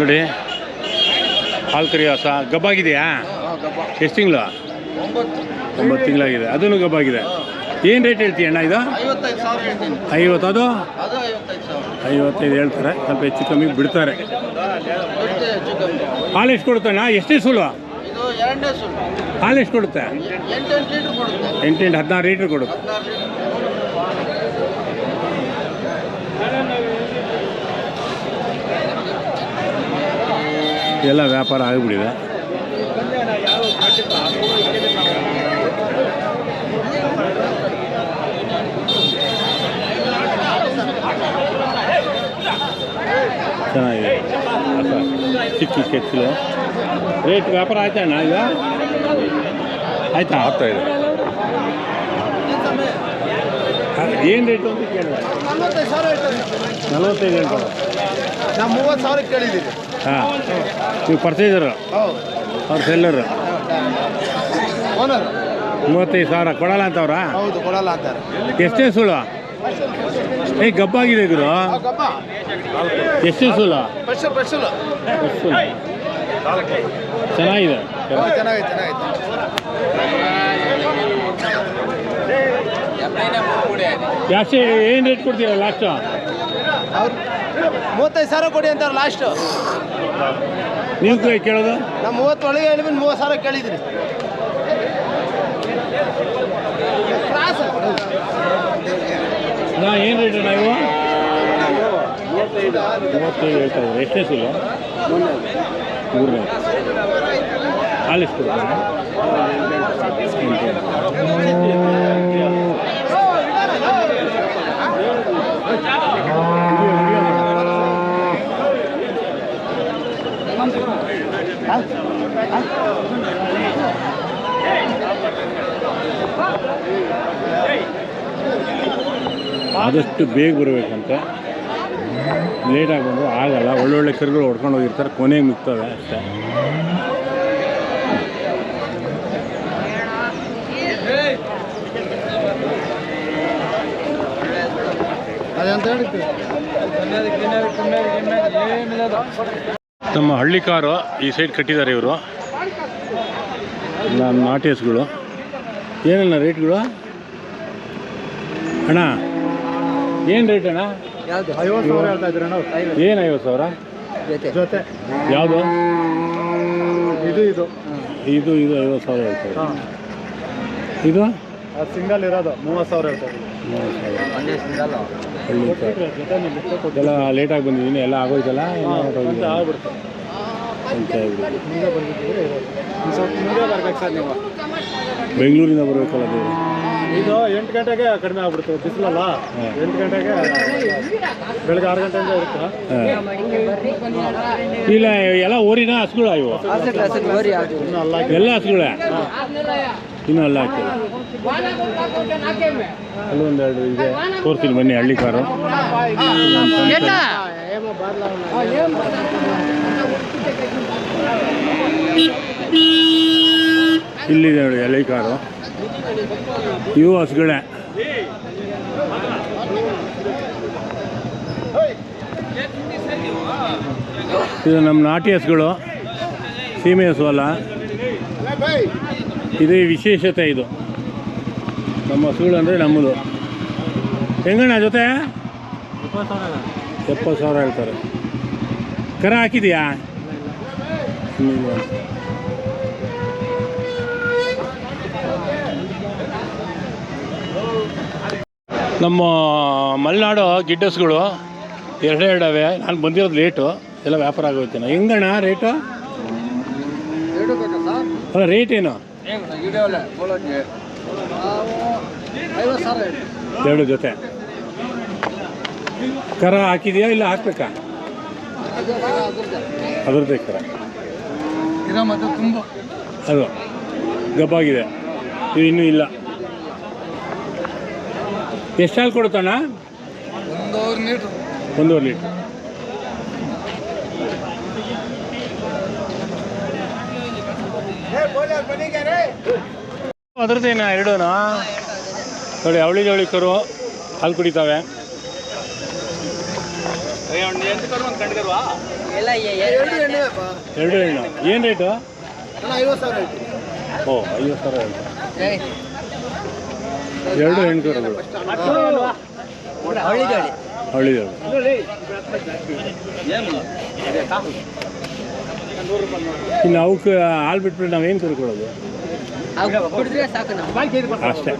ನೋಡಿ ಹಾಲು ಕರಿಯೋ ಹಸ ಗಬ್ಬಾಗಿದೆಯಾ? ಎಷ್ಟು ತಿಂಗಳು? 9 ತಿಂಗಳಾಗಿದೆ. ಅದೂ ಗಬ್ಬಾಗಿದೆ. ಏನು ರೇಟ್ ಹೇಳ್ತೀಯ ಅಣ್ಣ ಇದು? 50. ಅದು 55 ಹೇಳ್ತಾರೆ. ಸ್ವಲ್ಪ ಹೆಚ್ಚು ಕಮ್ಮಿ ಬಿಡ್ತಾರೆ. ಹಾಲು ಎಷ್ಟು ಕೊಡುತ್ತಣ್ಣ? ಎಷ್ಟೇ ಸುಳ್ಳು ಹಾಲು ಎಷ್ಟು ಕೊಡುತ್ತೆ? 8 16 ಲೀಟ್ರ್ ಕೊಡುತ್ತೆ. ಎಲ್ಲ ವ್ಯಾಪಾರ ಆಗಿಬಿಟ್ಟಿದೆ. ಚೆನ್ನಾಗಿದೆ. ಚಿಕ್ಕ ಕೆಚ್ಚಲು ರೇಟ್ ವ್ಯಾಪಾರ ಆಯ್ತಾ ಅಣ್ಣ? ಈಗ ಆಯ್ತಾ? ಆಗ್ತಾಯಿದೆ. ಏನು ರೇಟು ಅಂತ ಕೇಳಿದೆ? 45 ಹೇಳ್ತಾರೆ. ನಾವು 30,000 ಕೇಳಿದ್ದೀವಿ. ಹಾಂ, ನೀವು ಪರ್ಚೇಸರು, ಅವ್ರು ಸೆಲ್ಲರು. 35,000 ಕೊಡಲ್ಲ ಅಂತವ್ರ? ಹೌದು, ಕೊಡಲ್ಲ ಅಂತಾರೆ. ಎಷ್ಟೇ ಸುಳ್ಳು? ಗಬ್ಬಾಗಿದೆ ಗುರು. ಎಷ್ಟೇ ಸುಳ್ಳು? ಚೆನ್ನಾಗಿದೆ. ಜಾಸ್ತಿ ಏನು ರೇಟ್ ಕೊಡ್ತೀರಾ ಲಾಸ್ಟು? 35,000 ಕೊಡಿ ಅಂತಾರೆ ಲಾಸ್ಟ್. ನೀವು ಕೇಳೋದು? ನಾವು 30 ಒಳಗೆ ಹೇಳಿ 30,000 ಕೇಳಿದ್ರಿ. ನಾ ಏನು ರೇಟ್ ನಾವು 35 ಹೇಳ್ತಾ ಇದ್ದೀವಿ. ಎಷ್ಟೇ ಸುಳ್ಳು? 3 ಹಾಲು ಎಷ್ಟು ಕೊಡ್ತಾರೆ? ಆದಷ್ಟು ಬೇಗ ಬರಬೇಕಂತೆ. ಲೇಟಾಗಿ ಬಂದರೆ ಆಗಲ್ಲ. ಒಳ್ಳೊಳ್ಳೆ ಕರುಗಳು ಹೊಡ್ಕೊಂಡು ಹೋಗಿರ್ತಾರೆ, ಕೊನೆಗೆ ಮಿಕ್ತವೆ ಅಷ್ಟೇ. ನಮ್ಮ ಹಳ್ಳಿ ಕಾರು ಈ ಸೈಡ್ ಕಟ್ಟಿದ್ದಾರೆ ಇವರು. ನಮ್ಮ ನಾಟಿ ಹಸುಗಳು. ಏನಣ್ಣ ರೇಟ್ಗಳು ಅಣ್ಣ? ಏನು ರೇಟ್ ಅಣ್ಣ? 50,000 ಹೇಳ್ತಾ ಇದ್ದೀರ ನಾವು. ಏನು 50,000 ಜೊತೆ? ಯಾವುದು ಇದು 50,000 ಹೇಳ್ತಾರೆ. ಇದು ಸಿಂಗಲ್ ಇರೋದು 30,000 ಹೇಳ್ತಾರೆ. ಎಲ್ಲ ಲೇಟಾಗಿ ಬಂದಿದ್ದೀನಿ. ಎಲ್ಲ ಆಗೋಯ್ತಲ್ಲ? ಆಗ್ಬಿಡ್ತು. ಬೆಂಗಳೂರಿಂದ ಬರಬೇಕಲ್ಲ ನೀವು? ಇದು 8 ಗಂಟೆಗೆ ಕಡಿಮೆ ಆಗ್ಬಿಡ್ತು. ಬಿಸಿಲಲ್ಲ, 8 ಗಂಟೆಗೆ ಬೆಳಗ್ಗೆ 6 ಗಂಟೆಯಿಂದ ಇರುತ್ತೆ. ಇಲ್ಲ ಎಲ್ಲ ಊರಿನ ಹಸುಗಳು ಇವು? ಎಲ್ಲ ಹಸುಗಳೇ ಇನ್ನೂ ಅಲ್ಲ ಹಾಕಿ. ಅಲ್ಲೊಂದೆರಡು ಇದೆ, ತೋರಿಸ್ತೀನಿ ಬನ್ನಿ. ಹಳ್ಳಿ ಕಾರು ಇಲ್ಲಿದೆ ನೋಡಿ. ಹಳ್ಳಿ ಕಾರು ಇವು ಹಸುಗಳೇ. ಇದು ನಮ್ಮ ನಾಟಿ ಹಸುಗಳು, ಸೀಮೆ ಹಸು ಅಲ್ಲ. ಇದೇ ವಿಶೇಷತೆ. ಇದು ನಮ್ಮ ಹಸುಗಳು ಅಂದರೆ ನಮ್ಮದು. ಹೆಂಗಣ್ಣ ಜೊತೆ? 70,000 ಹೇಳ್ತಾರೆ. ಕರ ಹಾಕಿದೆಯಾ? ನಮ್ಮ ಮಲೆನಾಡು ಗಿಡ್ಡಸ್ಗಳು ಎರಡೇ ನಾನು ಬಂದಿರೋದು ಲೇಟು. ಎಲ್ಲ ವ್ಯಾಪಾರ ಆಗೋಯ್ತೇನೆ. ಹೆಂಗಣ್ಣ ರೇಟು? ಅಲ್ಲ ರೇಟ್ ಏನು? 2 ಜೊತೆ. ಕರ ಹಾಕಿದೆಯಾ ಇಲ್ಲ ಹಾಕ್ಬೇಕಾ? ಅದರದ್ದೇ ಕರ. ಅದು ಗಬ್ಬಾಗಿದೆ. ಇದು ಇನ್ನೂ ಇಲ್ಲ. ಎಷ್ಟು ಹಾಲು ಕೊಡುತ್ತಣ್ಣ? 1.5 ಲೀಟ್ರ್. ಅದರದ್ದೇನ 2 ನೋಡಿ. ಅವಳಿ ಜವಳಿ ಕರು ಹಾಲು ಕುಡಿತಾವೆ. ಎರಡು ಹೆಣ್ಣು ಏನು ರೇಟು? 50,000 ಓ 50,000 ಎರಡು ಹೆಣ್ಣು ಕರುಗಳು ಹಳ್ಳಿಗಳು. ಇನ್ನು ಅವಕ್ಕೆ ಹಾಲು ಬಿಟ್ಬಿಟ್ಟು ನಾವೇನು ಕರ್ಕೊಳ್ಳೋದು ಕುಡಿದ್ರೆ ಸಾಕು ನಾವು ಅಷ್ಟೇ.